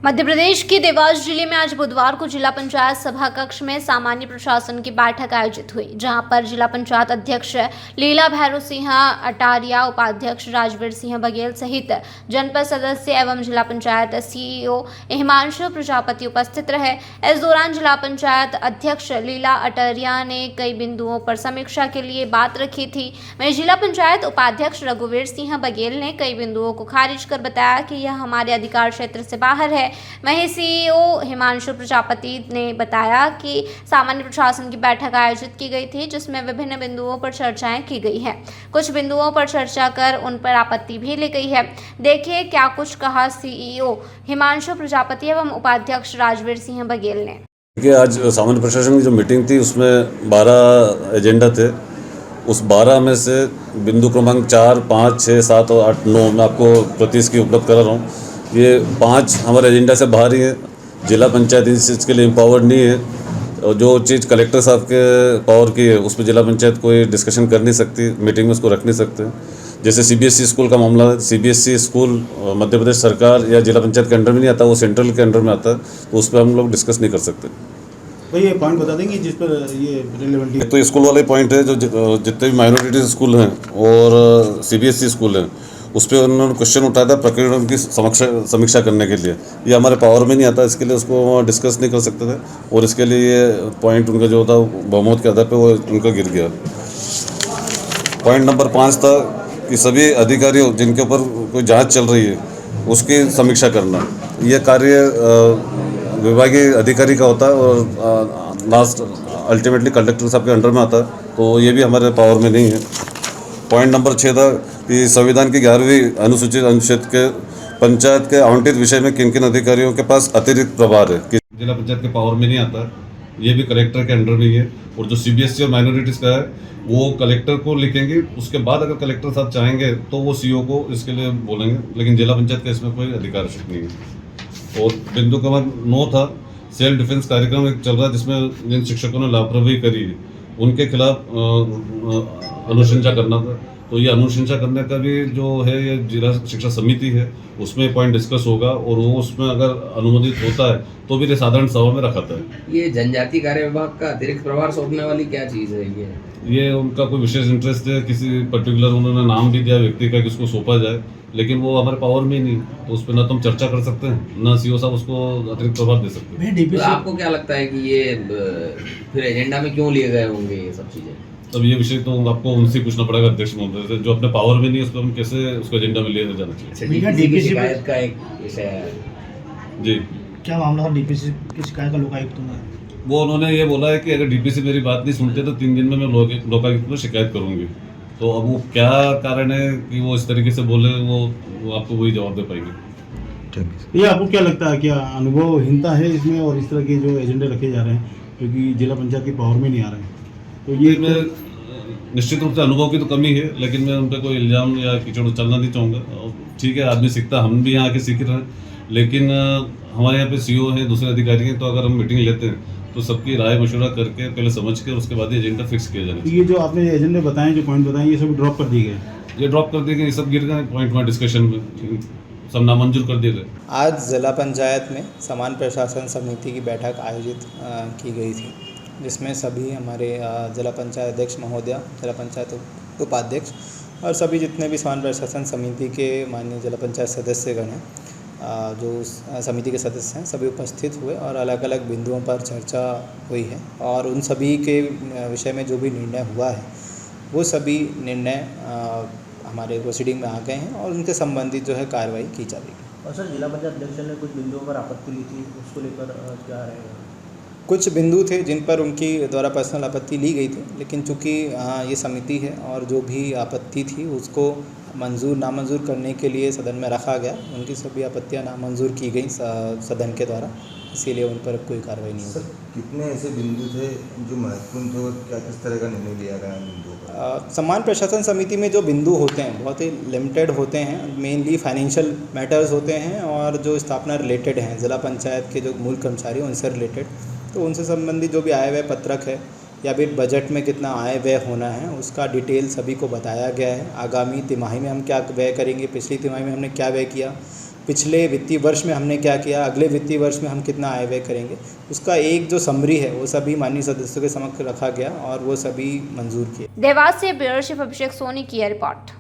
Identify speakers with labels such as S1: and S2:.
S1: मध्य प्रदेश के देवास जिले में आज बुधवार को जिला पंचायत सभा कक्ष में सामान्य प्रशासन की बैठक आयोजित हुई, जहां पर जिला पंचायत अध्यक्ष लीला भैरव सिंह अटारिया, उपाध्यक्ष राजवीर सिंह बघेल सहित जनपद सदस्य एवं जिला पंचायत सीईओ हिमांशु प्रजापति उपस्थित रहे। इस दौरान जिला पंचायत अध्यक्ष लीला अटारिया ने कई बिंदुओं पर समीक्षा के लिए बात रखी थी। वहीं जिला पंचायत उपाध्यक्ष रघुवीर सिंह बघेल ने कई बिंदुओं को खारिज कर बताया कि यह हमारे अधिकार क्षेत्र से बाहर है। वहीं सीईओ हिमांशु प्रजापति ने बताया कि सामान्य प्रशासन की बैठक आयोजित की गई थी, जिसमें विभिन्न बिंदुओं पर चर्चाएं की गई हैं। कुछ बिंदुओं पर चर्चा कर उन पर आपत्ति भी ली गई है। देखिए क्या कुछ कहा सीईओ हिमांशु प्रजापति एवं उपाध्यक्ष राजवीर सिंह बघेल ने।
S2: आज सामान्य प्रशासन की जो मीटिंग थी उसमें 12 एजेंडा थे। उस 12 में से बिंदु क्रमांक 4, 5, 6, 7 और 8, 9 मैं आपको प्रति इसकी उपलब्ध करा रहा हूँ। ये 5 हमारे एजेंडा से बाहर ही है। जिला पंचायत इस चीज़ के लिए एम्पावर्ड नहीं है, और जो चीज़ कलेक्टर साहब के पावर की है उस पर जिला पंचायत कोई डिस्कशन कर नहीं सकती, मीटिंग में उसको रख नहीं सकते। जैसे सीबीएसई स्कूल का मामला है, सीबीएसई स्कूल मध्य प्रदेश सरकार या जिला पंचायत के अंडर में नहीं आता, वो सेंट्रल के अंडर में आता है, तो उस पर हम लोग डिस्कस नहीं कर सकते।
S3: तो ये पॉइंट बता देंगे जिस पर ये रिलेवेंट है।
S2: तो स्कूल वाले पॉइंट है, जो जितने भी माइनॉरिटी स्कूल हैं और सीबीएसई स्कूल हैं उस पर उन्होंने क्वेश्चन उठाया था प्रकरण की समीक्षा करने के लिए। ये हमारे पावर में नहीं आता, इसके लिए उसको डिस्कस नहीं कर सकते थे, और इसके लिए ये पॉइंट उनका जो था बहुमत के आधार पे वो उनका गिर गया। पॉइंट नंबर 5 था कि सभी अधिकारियों जिनके ऊपर कोई जांच चल रही है उसकी समीक्षा करना। यह कार्य विभागीय अधिकारी का होता है और लास्ट अल्टीमेटली कलेक्टर साहब के अंडर में आता है, तो ये भी हमारे पावर में नहीं है। पॉइंट नंबर 6 था कि संविधान की 11वीं अनुसूचित अनुच्छेद के पंचायत के आवंटित विषय में किन किन अधिकारियों के पास अतिरिक्त प्रभार है, कि जिला पंचायत के पावर में नहीं आता, ये भी कलेक्टर के अंडर में ही है। और जो सीबीएसई और माइनॉरिटीज़ का है वो कलेक्टर को लिखेंगे, उसके बाद अगर कलेक्टर साहब चाहेंगे तो वो सीईओ को इसके लिए बोलेंगे, लेकिन जिला पंचायत का इसमें कोई अधिकार नहीं है। और बिंदु क्रमांक 9 था सेल्फ डिफेंस कार्यक्रम एक चल रहा है, जिसमें जिन शिक्षकों ने लापरवाही करी है उनके खिलाफ अनुशंसा करना था। तो ये अनुशंसा करने का भी जो है ये जिला शिक्षा समिति है, उसमें पॉइंट डिस्कस होगा, और वो उसमें अगर अनुमोदित होता है तो भी साधारण सभा में रखाता है।
S4: ये जनजाति कार्य विभाग का अतिरिक्त प्रभार सौंपने वाली क्या चीज़ है? ये
S2: उनका कोई विशेष इंटरेस्ट है, किसी पर्टिकुलर उन्होंने नाम भी दिया व्यक्ति का कि उसको सौंपा जाए, लेकिन वो हमारे पावर में ही नहीं, तो उस पर ना तो हम चर्चा कर सकते हैं ना सीईओ साहब उसको अतिरिक्त प्रभार दे सकते हैं।
S4: तो आपको क्या लगता है कि ये फिर एजेंडा में क्यों लिए गए होंगे ये सब चीज़ें?
S2: अब ये विषय तो आपको उनसे पूछना पड़ेगा, अध्यक्ष महोदय से, जो अपने पावर में नहीं है उस पर हम कैसे उसको एजेंडा में ले जाना चाहिए।
S4: डीपीसी शिकायत का एक विषय है
S2: जी,
S3: क्या मामला था डीपीसी की शिकायत का लोकायुक्त में?
S2: वो उन्होंने ये बोला है कि अगर डीपीसी मेरी बात नहीं सुनते तो 3 दिन में मैं लोकायुक्त में शिकायत करूंगी। तो अब वो क्या कारण है कि वो इस तरीके से बोले, वो आपको वही जवाब दे पाएंगे।
S3: ये आपको क्या लगता है, क्या अनुभवहीनता है इसमें और इस तरह के जो एजेंडे रखे जा रहे हैं क्योंकि जिला पंचायत की पावर में नहीं आ रहे हैं? तो ये
S2: मैं निश्चित रूप से अनुभव की तो कमी है, लेकिन मैं उन पर कोई इल्ज़ाम या कीचड़ चलना नहीं चाहूँगा। ठीक है, आदमी सीखता, हम भी यहाँ आके सीख रहे हैं, लेकिन हमारे यहाँ पे सीईओ हैं, दूसरे अधिकारी हैं, तो अगर हम मीटिंग लेते हैं तो सबकी राय मशवरा करके पहले समझ के उसके बाद ही एजेंडा फिक्स किया जाना चाहिए।
S3: ये जो आपने एजेंडे बताए, जो पॉइंट बताए, ये सब ड्रॉप कर दिए गए?
S2: ये ड्रॉप कर दिए गए, ये सब गिर गए पॉइंट में, डिस्कशन में सब नामंजूर कर दिए गए।
S5: आज जिला पंचायत में सामान्य प्रशासन समिति की बैठक आयोजित की गई थी, जिसमें सभी हमारे जिला पंचायत अध्यक्ष महोदया, जिला पंचायत उपाध्यक्ष और सभी जितने भी सामान्य प्रशासन समिति के माननीय जिला पंचायत सदस्यगण हैं, जो समिति के सदस्य हैं, सभी उपस्थित हुए और अलग अलग बिंदुओं पर चर्चा हुई है। और उन सभी के विषय में जो भी निर्णय हुआ है वो सभी निर्णय हमारे प्रोसीडिंग में आ गए हैं और उनके संबंधित जो है कार्रवाई की जा रही है।
S6: और सर, जिला पंचायत अध्यक्ष ने कुछ बिंदुओं पर आपत्ति ली थी, उसको लेकर क्या रहेगा?
S5: कुछ बिंदु थे जिन पर उनकी द्वारा पर्सनल आपत्ति ली गई थी, लेकिन चूंकि ये समिति है और जो भी आपत्ति थी उसको मंजूर नामंजूर करने के लिए सदन में रखा गया, उनकी सभी आपत्तियां नामंजूर की गई सदन के द्वारा, इसीलिए उन पर कोई कार्रवाई नहीं हुई।
S7: सर, कितने ऐसे बिंदु थे जो महत्वपूर्ण थे और क्या किस तरह का निर्णय लिया गया इन बिंदुओं पर?
S5: सामान्य प्रशासन समिति में जो बिंदु होते हैं बहुत ही लिमिटेड होते हैं, मेनली फाइनेंशियल मैटर्स होते हैं और जो स्थापना रिलेटेड हैं, जिला पंचायत के जो मूल कर्मचारी हैं उनसे रिलेटेड, तो उनसे संबंधित जो भी आय व्यय पत्रक है या फिर बजट में कितना आय व्यय होना है उसका डिटेल सभी को बताया गया है। आगामी तिमाही में हम क्या व्यय करेंगे, पिछली तिमाही में हमने क्या व्यय किया, पिछले वित्तीय वर्ष में हमने क्या किया, अगले वित्तीय वर्ष में हम कितना आय व्यय करेंगे, उसका एक जो समरी है वो सभी माननीय सदस्यों के समक्ष रखा गया और वो सभी मंजूर किए।
S1: देवास से ब्यूरो चीफ अभिषेक सोनी की यह रिपोर्ट।